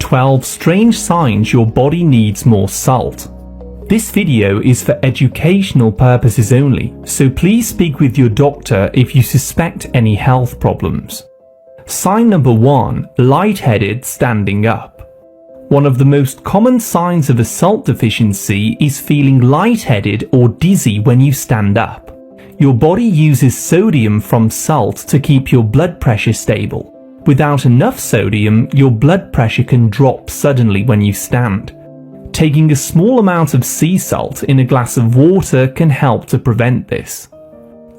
12 strange signs your body needs more salt. This video is for educational purposes only, so please speak with your doctor if you suspect any health problems. Sign number 1, lightheaded standing up. One of the most common signs of a salt deficiency is feeling lightheaded or dizzy when you stand up. Your body uses sodium from salt to keep your blood pressure stable. Without enough sodium, your blood pressure can drop suddenly when you stand. Taking a small amount of sea salt in a glass of water can help to prevent this.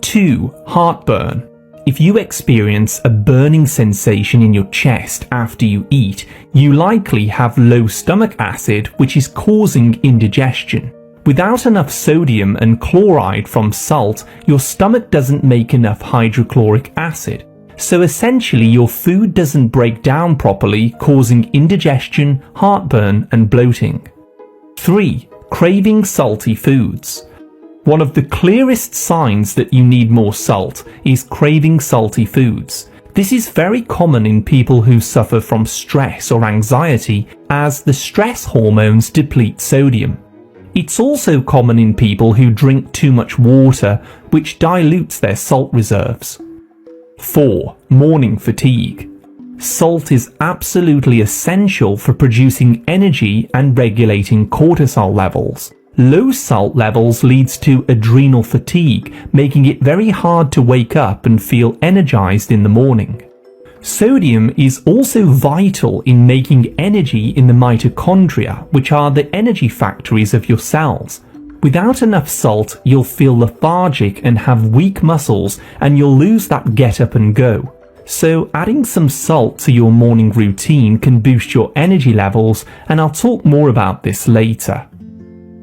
2. Heartburn. If you experience a burning sensation in your chest after you eat, you likely have low stomach acid, which is causing indigestion. Without enough sodium and chloride from salt, your stomach doesn't make enough hydrochloric acid. So essentially your food doesn't break down properly, causing indigestion, heartburn and bloating. 3. Craving salty foods. One of the clearest signs that you need more salt is craving salty foods. This is very common in people who suffer from stress or anxiety, as the stress hormones deplete sodium. It's also common in people who drink too much water, which dilutes their salt reserves. 4. Morning fatigue. Salt is absolutely essential for producing energy and regulating cortisol levels. Low salt levels leads to adrenal fatigue, making it very hard to wake up and feel energized in the morning. Sodium is also vital in making energy in the mitochondria, which are the energy factories of your cells. Without enough salt, you'll feel lethargic and have weak muscles, and you'll lose that get up and go. So adding some salt to your morning routine can boost your energy levels, and I'll talk more about this later.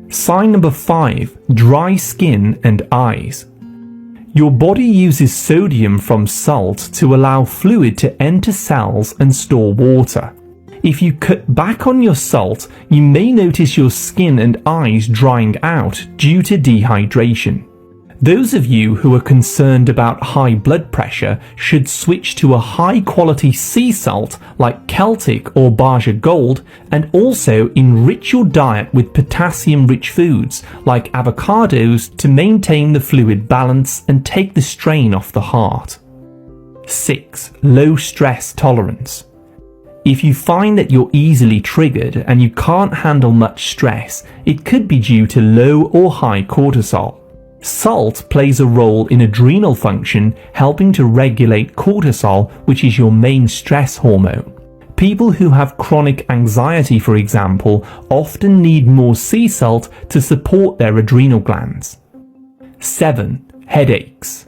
Sign number 5, dry skin and eyes. Your body uses sodium from salt to allow fluid to enter cells and store water. If you cut back on your salt, you may notice your skin and eyes drying out due to dehydration. Those of you who are concerned about high blood pressure should switch to a high-quality sea salt like Celtic or Baja Gold, and also enrich your diet with potassium-rich foods like avocados to maintain the fluid balance and take the strain off the heart. 6. Low stress tolerance. If you find that you're easily triggered and you can't handle much stress, it could be due to low or high cortisol. Salt plays a role in adrenal function, helping to regulate cortisol, which is your main stress hormone. People who have chronic anxiety, for example, often need more sea salt to support their adrenal glands. 7. Headaches.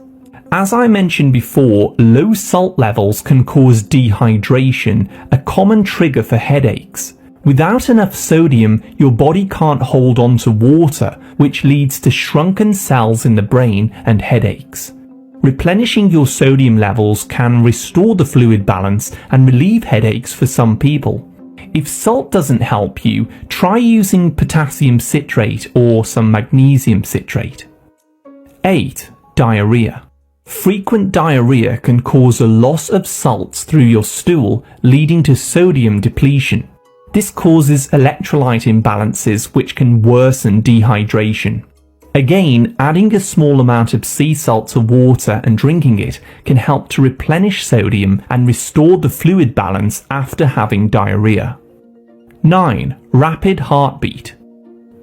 As I mentioned before, low salt levels can cause dehydration, a common trigger for headaches. Without enough sodium, your body can't hold on to water, which leads to shrunken cells in the brain and headaches. Replenishing your sodium levels can restore the fluid balance and relieve headaches for some people. If salt doesn't help you, try using potassium citrate or some magnesium citrate. 8. Diarrhea. Frequent diarrhea can cause a loss of salts through your stool, leading to sodium depletion. This causes electrolyte imbalances, which can worsen dehydration. Again, adding a small amount of sea salt to water and drinking it can help to replenish sodium and restore the fluid balance after having diarrhea. 9. Rapid heartbeat.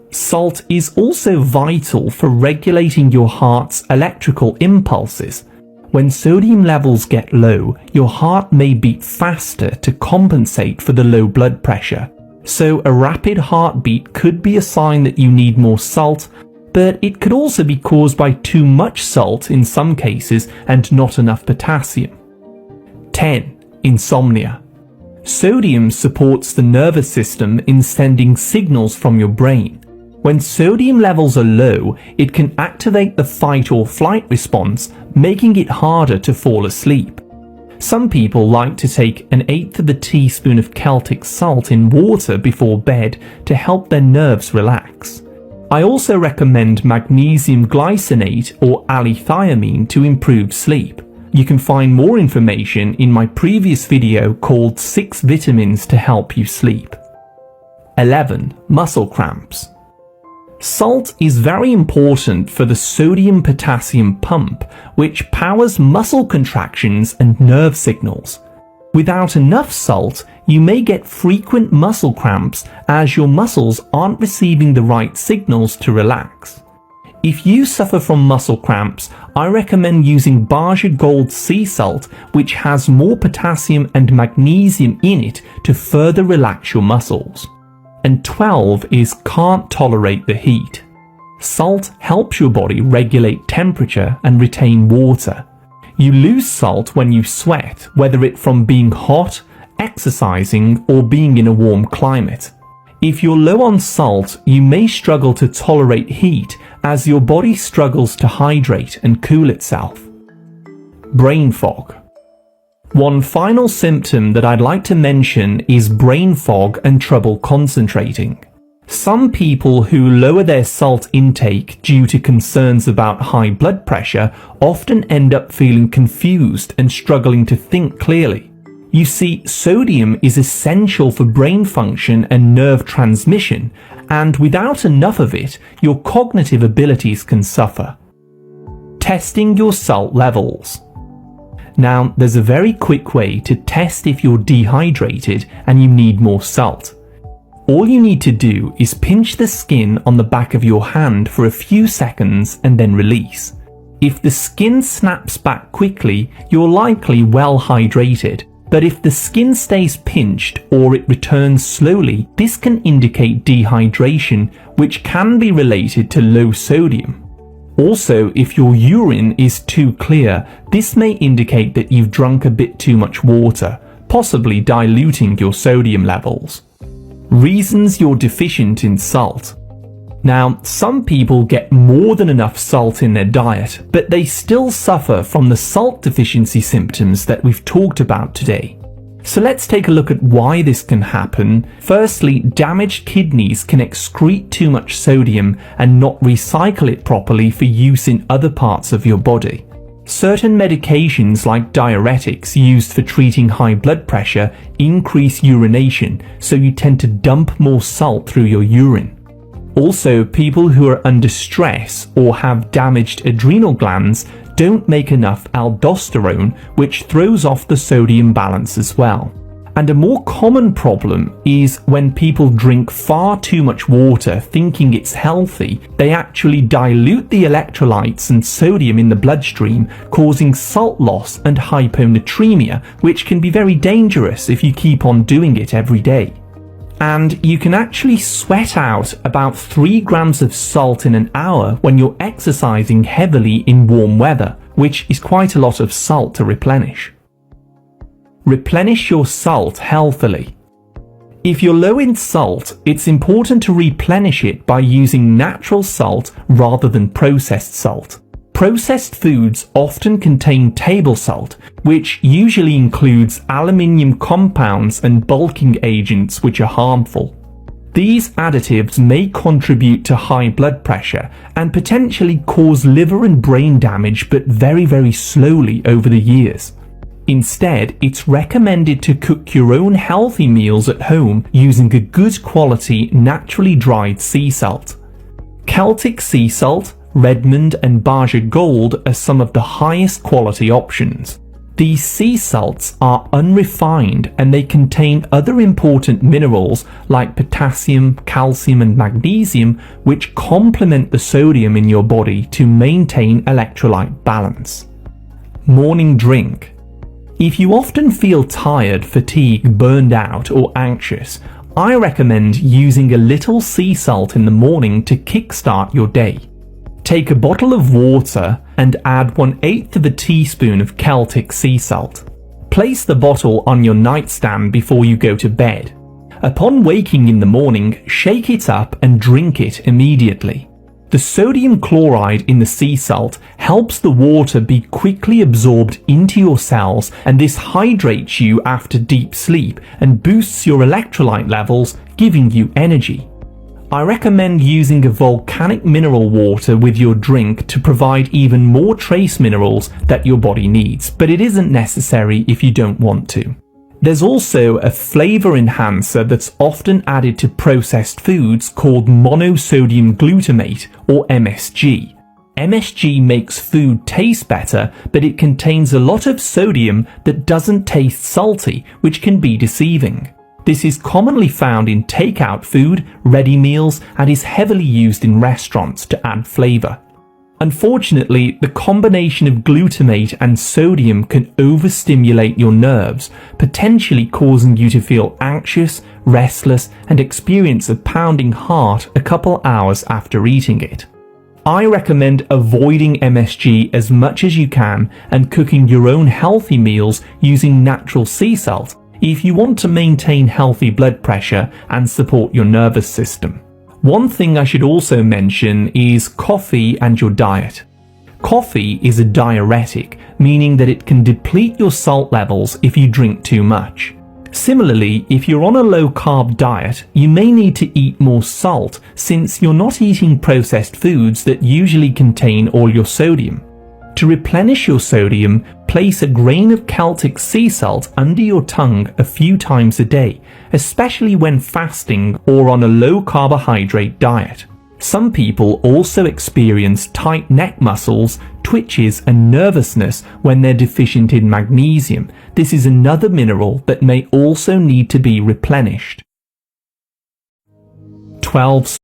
Salt is also vital for regulating your heart's electrical impulses. When sodium levels get low, your heart may beat faster to compensate for the low blood pressure. So a rapid heartbeat could be a sign that you need more salt, but it could also be caused by too much salt in some cases and not enough potassium. 10. Insomnia. Sodium supports the nervous system in sending signals from your brain. When sodium levels are low, it can activate the fight or flight response, making it harder to fall asleep. Some people like to take 1/8 of a teaspoon of Celtic salt in water before bed to help their nerves relax. I also recommend magnesium glycinate or allithiamine to improve sleep. You can find more information in my previous video called 6 vitamins to help you sleep. 11. Muscle cramps. Salt is very important for the sodium-potassium pump, which powers muscle contractions and nerve signals. Without enough salt, you may get frequent muscle cramps as your muscles aren't receiving the right signals to relax. If you suffer from muscle cramps, I recommend using Baja Gold sea salt, which has more potassium and magnesium in it to further relax your muscles. And 12 is can't tolerate the heat. Salt helps your body regulate temperature and retain water. You lose salt when you sweat, whether it's from being hot, exercising, or being in a warm climate. If you're low on salt, you may struggle to tolerate heat as your body struggles to hydrate and cool itself. Brain fog. One final symptom that I'd like to mention is brain fog and trouble concentrating. Some people who lower their salt intake due to concerns about high blood pressure often end up feeling confused and struggling to think clearly. You see, sodium is essential for brain function and nerve transmission, and without enough of it, your cognitive abilities can suffer. Testing your salt levels. Now, there's a very quick way to test if you're dehydrated and you need more salt. All you need to do is pinch the skin on the back of your hand for a few seconds and then release. If the skin snaps back quickly, you're likely well hydrated. But if the skin stays pinched or it returns slowly, this can indicate dehydration, which can be related to low sodium. Also, if your urine is too clear, this may indicate that you've drunk a bit too much water, possibly diluting your sodium levels. Reasons you're deficient in salt. Now, some people get more than enough salt in their diet, but they still suffer from the salt deficiency symptoms that we've talked about today. So let's take a look at why this can happen. Firstly, damaged kidneys can excrete too much sodium and not recycle it properly for use in other parts of your body. Certain medications like diuretics used for treating high blood pressure increase urination, so you tend to dump more salt through your urine. Also, people who are under stress or have damaged adrenal glands don't make enough aldosterone, which throws off the sodium balance as well. And a more common problem is when people drink far too much water thinking it's healthy, they actually dilute the electrolytes and sodium in the bloodstream, causing salt loss and hyponatremia, which can be very dangerous if you keep on doing it every day. And you can actually sweat out about 3 grams of salt in an hour when you're exercising heavily in warm weather, which is quite a lot of salt to replenish. Replenish your salt healthily. If you're low in salt, it's important to replenish it by using natural salt rather than processed salt. Processed foods often contain table salt, which usually includes aluminium compounds and bulking agents which are harmful. These additives may contribute to high blood pressure and potentially cause liver and brain damage, but very, very slowly over the years. Instead, it's recommended to cook your own healthy meals at home using a good quality, naturally dried sea salt. Celtic sea salt, Redmond and Baja Gold are some of the highest quality options. These sea salts are unrefined and they contain other important minerals like potassium, calcium and magnesium, which complement the sodium in your body to maintain electrolyte balance. Morning drink. If you often feel tired, fatigued, burned out or anxious, I recommend using a little sea salt in the morning to kickstart your day. Take a bottle of water and add 1/8 teaspoon of Celtic sea salt. Place the bottle on your nightstand before you go to bed. Upon waking in the morning, shake it up and drink it immediately. The sodium chloride in the sea salt helps the water be quickly absorbed into your cells, and this hydrates you after deep sleep and boosts your electrolyte levels, giving you energy. I recommend using a volcanic mineral water with your drink to provide even more trace minerals that your body needs, but it isn't necessary if you don't want to. There's also a flavor enhancer that's often added to processed foods called monosodium glutamate, or MSG. MSG makes food taste better, but it contains a lot of sodium that doesn't taste salty, which can be deceiving. This is commonly found in takeout food, ready meals, and is heavily used in restaurants to add flavor. Unfortunately, the combination of glutamate and sodium can overstimulate your nerves, potentially causing you to feel anxious, restless, and experience a pounding heart a couple hours after eating it. I recommend avoiding MSG as much as you can and cooking your own healthy meals using natural sea salt if you want to maintain healthy blood pressure and support your nervous system. One thing I should also mention is coffee and your diet. Coffee is a diuretic, meaning that it can deplete your salt levels if you drink too much. Similarly, if you're on a low-carb diet, you may need to eat more salt since you're not eating processed foods that usually contain all your sodium. To replenish your sodium, place a grain of Celtic sea salt under your tongue a few times a day, especially when fasting or on a low-carbohydrate diet. Some people also experience tight neck muscles, twitches, and nervousness when they're deficient in magnesium. This is another mineral that may also need to be replenished. 12.